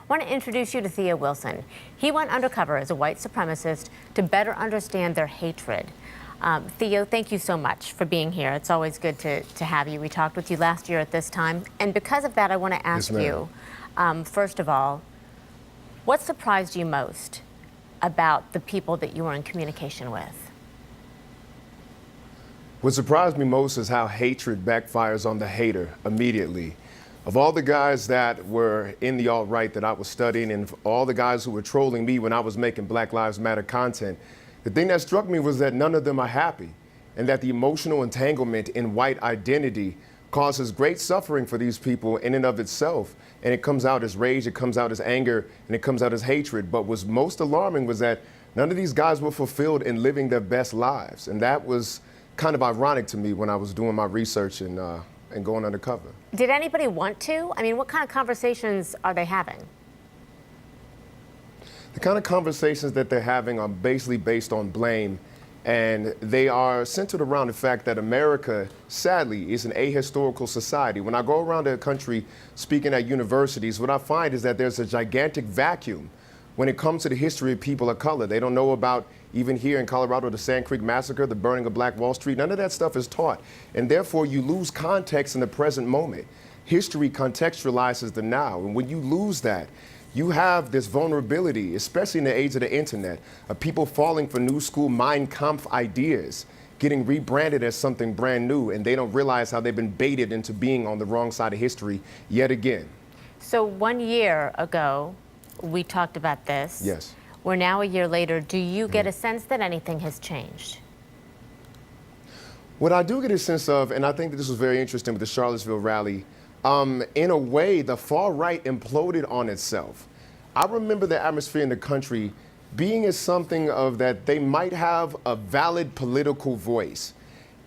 want to introduce you to Theo Wilson. He went undercover as a white supremacist to better understand their hatred. Theo, thank you so much for being here. It's always good to have you. We talked with you last year at this time. And because of that, I want to ask you, first of all, what surprised you most about the people that you were in communication with? What surprised me most is how hatred backfires on the hater immediately. Of all the guys that were in the alt-right that I was studying and all the guys who were trolling me when I was making Black Lives Matter content, the thing that struck me was that none of them are happy, and that the emotional entanglement in white identity causes great suffering for these people in and of itself. And it comes out as rage, it comes out as anger, and it comes out as hatred. But what's most alarming was that none of these guys were fulfilled in living their best lives. And that was kind of ironic to me when I was doing my research and going undercover. Did anybody want to? I mean, what kind of conversations are they having? The kind of conversations that they're having are basically based on blame, and they are centered around the fact that America, sadly, is an ahistorical society. When I go around the country speaking at universities, what I find is that there's a gigantic vacuum when it comes to the history of people of color. They don't know about, even here in Colorado, the Sand Creek Massacre, the burning of Black Wall Street. None of that stuff is taught, and therefore you lose context in the present moment. History contextualizes the now, and when you lose that, you have this vulnerability, especially in the age of the internet, of people falling for new school Mein Kampf ideas, getting rebranded as something brand new, and they don't realize how they've been baited into being on the wrong side of history yet again. So 1 year ago, we talked about this. Yes. We're now a year later. Do you get a sense that anything has changed? What I do get a sense of, and I think that this was very interesting with the Charlottesville rally, in a way, the far right imploded on itself. I remember the atmosphere in the country being as something of that they might have a valid political voice.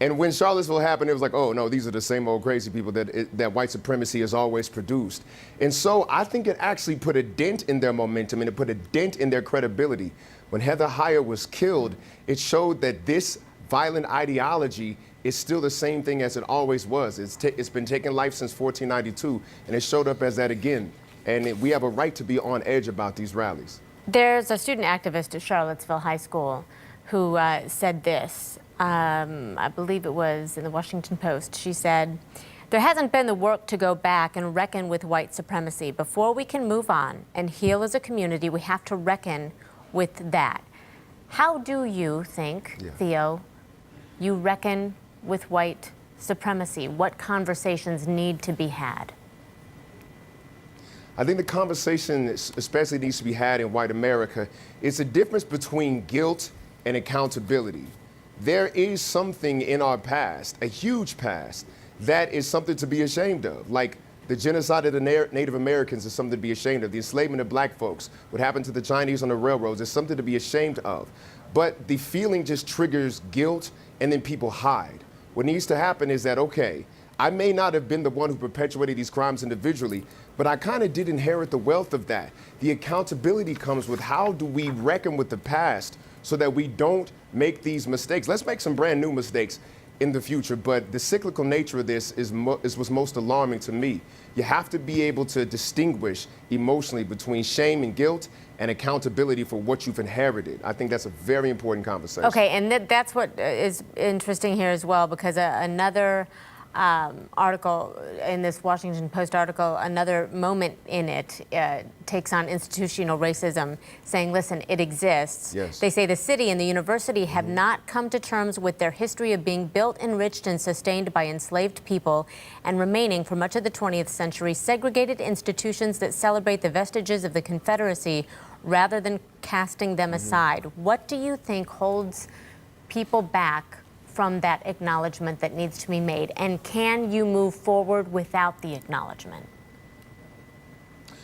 And when Charlottesville happened, it was like, oh no, these are the same old crazy people that white supremacy has always produced. And so I think it actually put a dent in their momentum, and it put a dent in their credibility. When Heather Heyer was killed, it showed that this violent ideology is still the same thing as it always was. It's been taking life since 1492, and it showed up as that again. And we have a right to be on edge about these rallies. There's a student activist at Charlottesville High School who said this. I believe it was in the Washington Post. She said, "There hasn't been the work to go back and reckon with white supremacy. Before we can move on and heal as a community, we have to reckon with that." How do you think, Theo, you reckon with white supremacy? What conversations need to be had? I think the conversation especially needs to be had in white America. It's a difference between guilt and accountability. There is something in our past, a huge past, that is something to be ashamed of. Like the genocide of the Native Americans is something to be ashamed of. The enslavement of black folks, what happened to the Chinese on the railroads, is something to be ashamed of. But the feeling just triggers guilt, and then people hide. What needs to happen is that, okay, I may not have been the one who perpetuated these crimes individually, but I kind of did inherit the wealth of that. The accountability comes with how do we reckon with the past so that we don't make these mistakes. Let's make some brand new mistakes in the future, but the cyclical nature of this is what's most alarming to me. You have to be able to distinguish emotionally between shame and guilt and accountability for what you've inherited. I think that's a very important conversation. Okay, and that's what is interesting here as well, because another article in this Washington Post article, another moment in it takes on institutional racism, saying, listen, it exists. Yes. They say the city and the university have not come to terms with their history of being built, enriched, and sustained by enslaved people, and remaining for much of the 20th century segregated institutions that celebrate the vestiges of the Confederacy rather than casting them aside. What do you think holds people back from that acknowledgement that needs to be made? And can you move forward without the acknowledgement?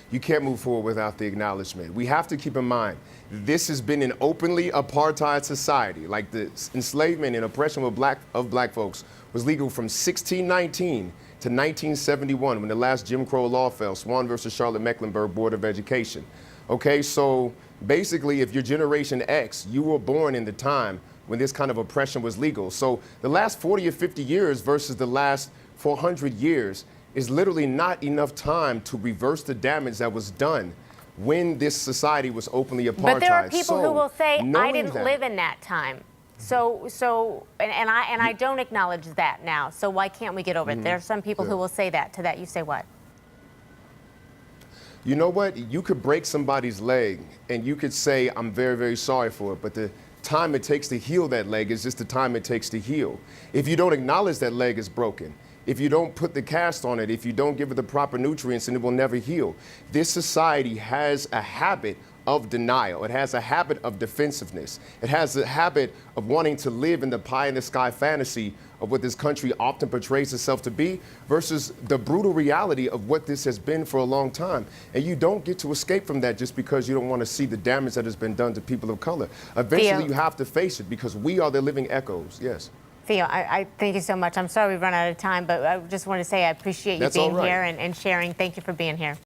You can't move forward without the acknowledgement. We have to keep in mind, this has been an openly apartheid society. Like the enslavement and oppression of black folks was legal from 1619 to 1971 when the last Jim Crow law fell, Swan versus Charlotte-Mecklenburg Board of Education. Okay, so basically if you're Generation X, you were born in the time when this kind of oppression was legal. So the last 40 or 50 years versus the last 400 years is literally not enough time to reverse the damage that was done when this society was openly apartheid. But there are people who will say, I knowing didn't that- live in that time. And I don't acknowledge that now. So why can't we get over it? There are some people who will say that. To that, you say what? You know what? You could break somebody's leg and you could say, I'm very, very sorry for it, but the time it takes to heal that leg is just the time it takes to heal. If you don't acknowledge that leg is broken, if you don't put the cast on it, if you don't give it the proper nutrients, then it will never heal. This society has a habit of denial. It has a habit of defensiveness. It has a habit of wanting to live in the pie in the sky fantasy of what this country often portrays itself to be versus the brutal reality of what this has been for a long time. And you don't get to escape from that just because you don't want to see the damage that has been done to people of color. Eventually, Theo. you have to face it because we are the living echoes. Yes. Theo, I thank you so much. I'm sorry we've run out of time, but I just want to say I appreciate you That's all being right. here and sharing. Thank you for being here.